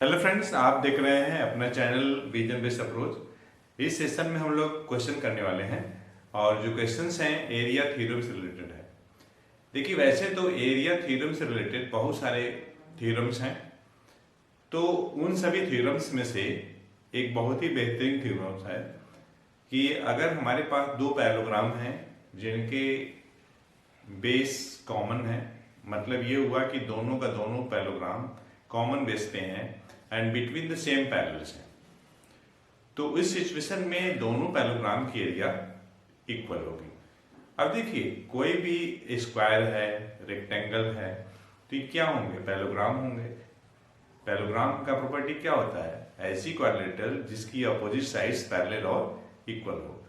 Hello friends, आप देख रहे हैं अपना चैनल विजन बेस्ड अप्रोच। इस सेशन में हम लोग क्वेश्चन करने वाले हैं और जो क्वेश्चंस हैं एरिया थ्योरम से रिलेटेड है। देखिए, वैसे तो एरिया थ्योरम से रिलेटेड बहुत सारे थ्योरम्स हैं, तो उन सभी थ्योरम्स में से एक बहुत ही बेहतरीन थ्योरम्स है कि अगर हमारे पास दो पैरेललोग्राम हैं जिनके बेस कॉमन है, मतलब ये हुआ कि दोनों का दोनों पैरेललोग्राम कॉमन बेस पे हैं and between the same parallels हैं, तो इस सिचुएशन में दोनों पैरेललोग्राम की एरिया इक्वल होगी। अब देखिए, कोई भी स्क्वायर है, रेक्टेंगल है, तो ये क्या होंगे? पैरेललोग्राम होंगे। पैरेललोग्राम का प्रॉपर्टी क्या होता है? ऐसी क्वाड्रिलेटरल जिसकी अपोजिट साइड्स पैरेलल और इक्वल हो।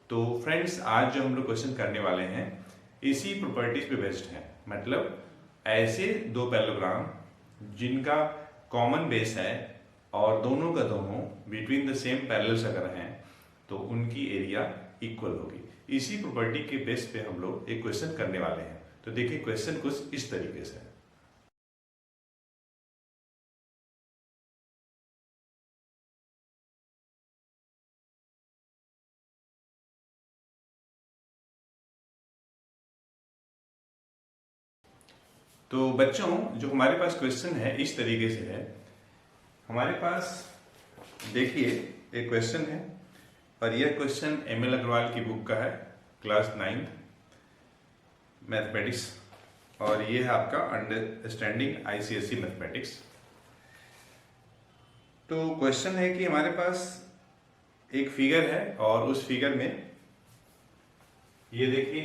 तो फ्रेंड्स, आज जो हम लोग क्वेश्चन करने वाले हैं इसी प्रॉपर्टीज पे बेस्ड है, मतलब ऐसे दो पैरेललोग्राम जिनका कॉमन बेस है और दोनों का दोनों बिटवीन द सेम पैरेलल्स अगर हैं तो उनकी एरिया इक्वल होगी। इसी प्रॉपर्टी के बेस पे हम लोग एक क्वेश्चन करने वाले हैं। तो देखिए, क्वेश्चन कुछ इस तरीके से है। तो बच्चों, जो हमारे पास क्वेश्चन है इस तरीके से है। हमारे पास देखिए एक क्वेश्चन है और यह क्वेश्चन एम.एल. अग्रवाल की बुक का है, क्लास 9th मैथमेटिक्स, और ये है आपका अंडरस्टैंडिंग आईसीएसई मैथमेटिक्स। तो क्वेश्चन है कि हमारे पास एक फिगर है और उस फिगर में ये देखिए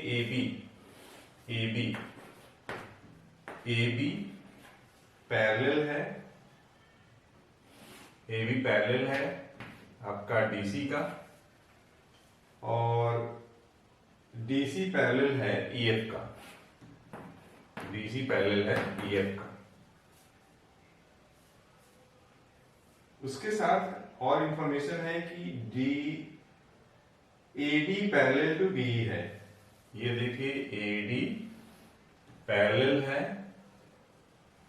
ए बी पैरेलल है आपका डीसी का, और डीसी पैरेलल है ईएफ का। उसके साथ और इंफॉर्मेशन है कि एडी पैरेलल टू बी है। ये देखिए, एडी पैरेलल है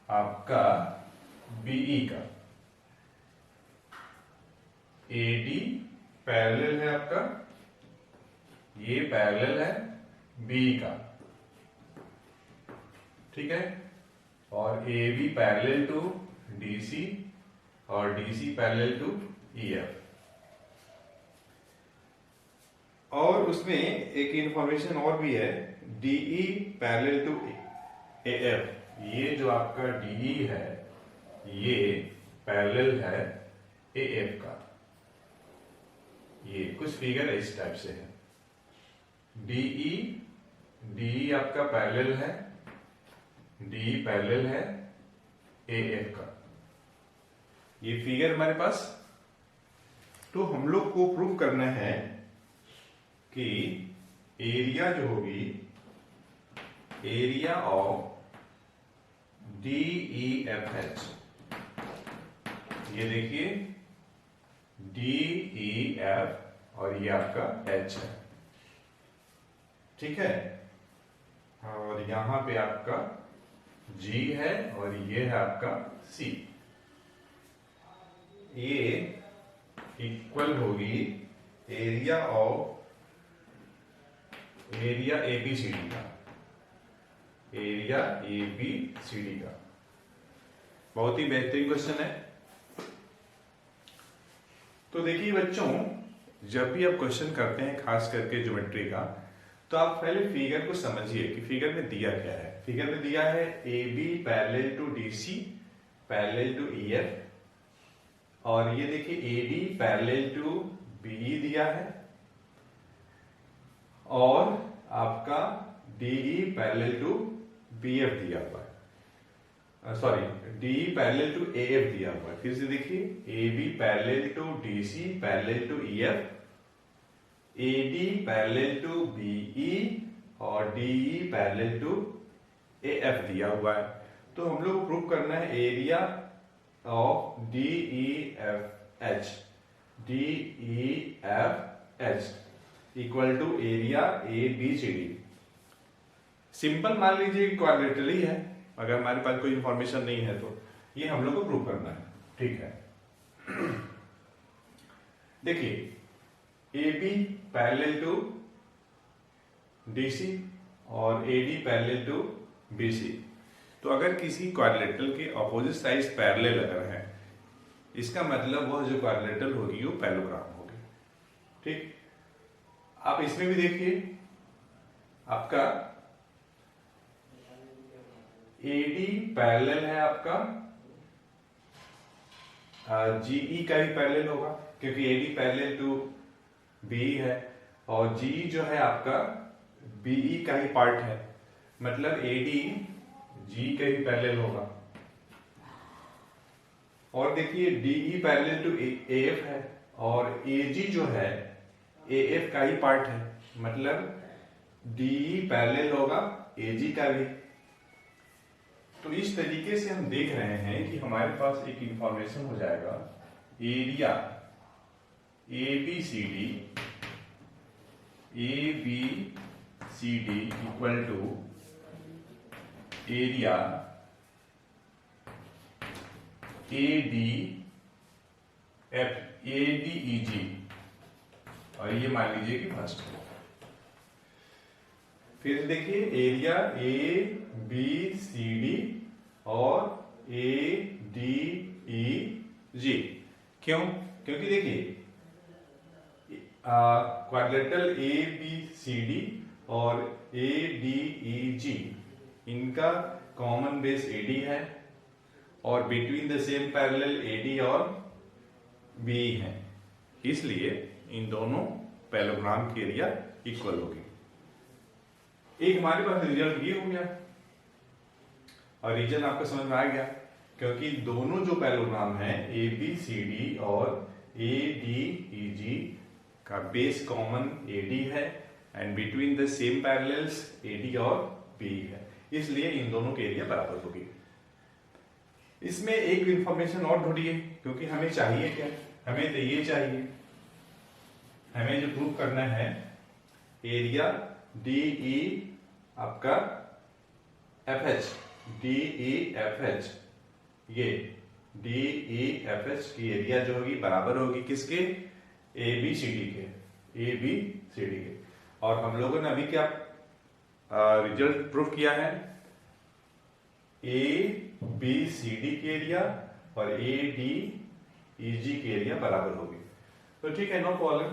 आपका बीई का। एडी पैरेलल है आपका, ये पैरेलल है बी का, ठीक है। और A B parallel to DC और डीसी पैरेलल टू ईएफ। और उसमें एक इंफॉर्मेशन और भी है, डीई पैरेलल टू एएफ। ये जो आपका डीई है ये पैरेलल है एएफ का। ये कुछ फिगर इस टाइप से है। डीई आपका पैरेलल है, डीई पैरेलल है एएफ का। ये फिगर हमारे पास। तो हम लोग को प्रूव करना है कि एरिया जो होगी, एरिया ऑफ DEFH, ये देखिए DEF और ये आपका H है, ठीक है। और यहां पे आपका G है और ये है आपका C। ये इक्वल होगी एरिया ABCD का। एरिया ABCD का बहुत ही बेहतरीन क्वेश्चन है। तो देखिए बच्चों, जब भी आप क्वेश्चन करते हैं खास करके ज्योमेट्री का, तो आप पहले फिगर को समझिए कि फिगर में दिया क्या है। फिगर में दिया है AB parallel to DC parallel to EF, और ये देखिए AD पैरेलल टू BE दिया है, और आपका DE पैरेलल टू BF दिया हुआ है, sorry DE parallel to AF दिया हुआ है। फिर से देखिए, AB parallel to DC parallel to EF, AD parallel to BE और DE पैरेलल टू AF दिया हुआ है। तो हम लोग प्रूव करना है area of DEFH equal to area ABCD। Simple मान लीजिए क्वाड्रेटिकल ही है, अगर हमारे पास कोई इंफॉर्मेशन नहीं है तो ये हम लोग को प्रूव करना है। ठीक है। देखिए A B parallel to DC और AD पैरेलल टू BC। तो अगर किसी क्वाड्रिलेटरल के ऑपोजिट साइड्स पैरेलल अगर है, इसका मतलब वह जो क्वाड्रिलेटरल होगी वो पैरेललोग्राम होगी। ठीक, आप इसमें भी देखिए, आपका AD पैरेलल है आपका GE का भी पैरेलल होगा, क्योंकि AD पैरेलल टू BE है और GE जो है आपका BE का ही पार्ट है, मतलब AD GE का ही पैरेलल होगा। और देखिए DE पैरेलल टू AF है और AG जो है AF का ही पार्ट है, मतलब DE पैरेलल होगा AG का भी। तो इस तरीके से हम देख रहे हैं कि हमारे पास एक इंफॉर्मेशन हो जाएगा, area ABCD equal to area ADEG, और ये मान लीजिए कि फर्स्ट। फिर देखिए एरिया ABCD और ADEG। क्यों? क्योंकि देखिए क्वाड्रिलेटरल ABCD और ADEG इनका कॉमन बेस AD है और between the same parallel AD और BE है, इसलिए इन दोनों पैरेललोग्राम की एरिया इक्वल होगी। एक हमारे पास रिजल्ट ये हो गया और रीजन आपको समझ में आ गया, क्योंकि दोनों जो पैरेललोग्राम हैं ABCD और ADEG का बेस कॉमन AD है and between the same parallels AD और BE है, इसलिए इन दोनों की एरिया बराबर होगी। इसमें एक इंफॉर्मेशन और ढूंढिए, क्योंकि हमें चाहिए क्या, हमें तो ये चाहिए, हमें जो प्रूव करना है एरिया DE आपका FH, DEFH, ये DEFH की एरिया जो होगी बराबर होगी किसके, ABCD के, ABCD के। और हम लोगों ने अभी क्या रिजल्ट प्रूफ किया है, ABCD की एरिया और ADEG की एरिया बराबर होगी। तो ठीक है, नो प्रॉब्लम।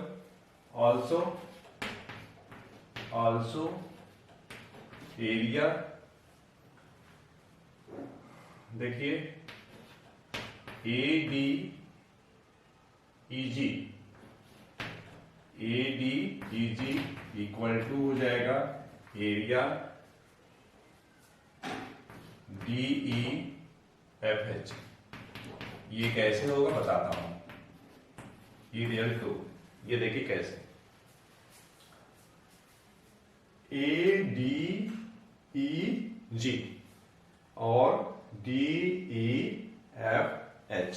ऑल्सो एरिया, देखिए ADEG इक्वल टू हो जाएगा एरिया DEFH। ये कैसे होगा बताता हूं, ये रिजल्ट टू, ये देखिए कैसे, ADEG और DEFH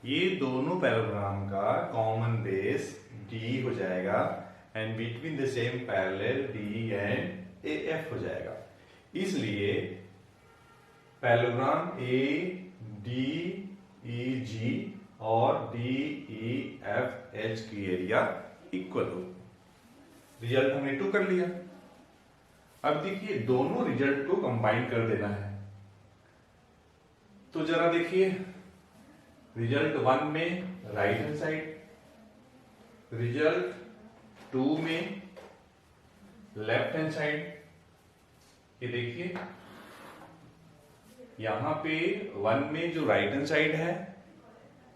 ये दोनों पैरेललोग्राम का कॉमन बेस D हो जाएगा and between the same parallel DE and AF हो जाएगा, इसलिए पैरेललोग्राम ADEG और DEFH की एरिया इक्वल हो। रिजल्ट हमने 2 कर लिया। अब देखिए दोनों रिजल्ट को कंबाइन कर देना है, तो जरा देखिए रिजल्ट 1 में राइट हैंड साइड, रिजल्ट 2 में लेफ्ट हैंड साइड। ये देखिए यहां पे 1 में जो राइट हैंड साइड है,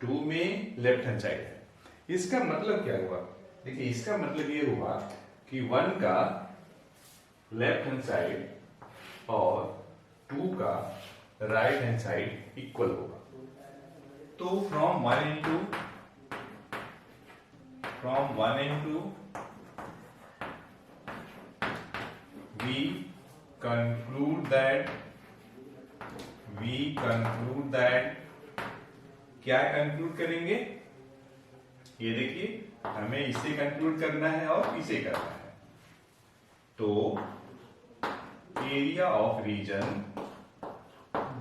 2 में लेफ्ट हैंड साइड है। इसका मतलब क्या हुआ, देखिए इसका मतलब ये हुआ कि 1 का लेफ्ट हैंड साइड और 2 का राइट हैंड साइड इक्वल होगा। तो from 1 and 2 we conclude that क्या कंक्लूड करेंगे, ये देखिए हमें इसे कंक्लूड करना है और इसे करना है। तो area of region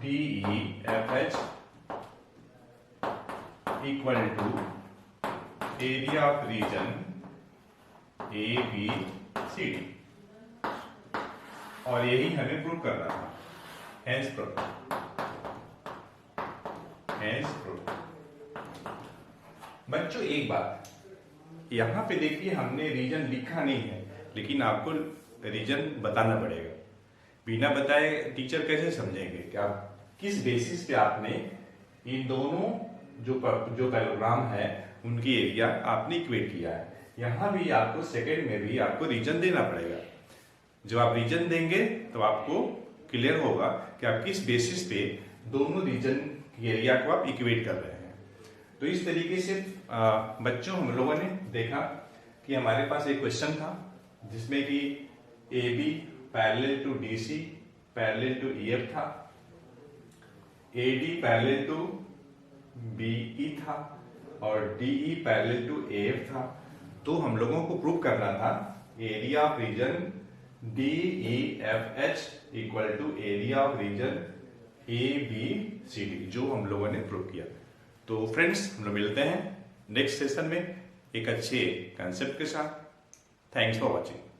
DEFH equal to area of region A B C D, और यही हमें प्रूव करना था। Hence proof. बच्चों एक बात, यहां पे देखिए हमने रीजन लिखा नहीं है, लेकिन आपको रीजन बताना पड़ेगा। बिना बताए टीचर कैसे समझेंगे कि आप किस बेसिस पे आपने इन दोनों जो पैराग्राम है उनकी एरिया आपने इक्वेट किया है। यहां भी आपको सेकंड में भी आपको रीजन देना पड़ेगा। जब आप रीजन देंगे तो आपको क्लियर होगा कि आप किस बेसिस पे दोनों रीजन की एरिया को आप इक्वेट कर रहे हैं। तो इस तरीके से बच्चों हम लोगों ने देखा कि हमारे पास एक क्वेश्चन था जिसमें कि A B parallel to D C parallel to E F था, A D parallel to B E था और D E parallel to A F था। तो हम लोगों को प्रूव करना था area of region D E F H equal to area of region A B C D, जो हम लोगों ने प्रूव किया। तो फ्रेंड्स, हम लोग मिलते हैं नेक्स्ट सेशन में एक अच्छे कंसेप्ट के साथ। Thanks for watching.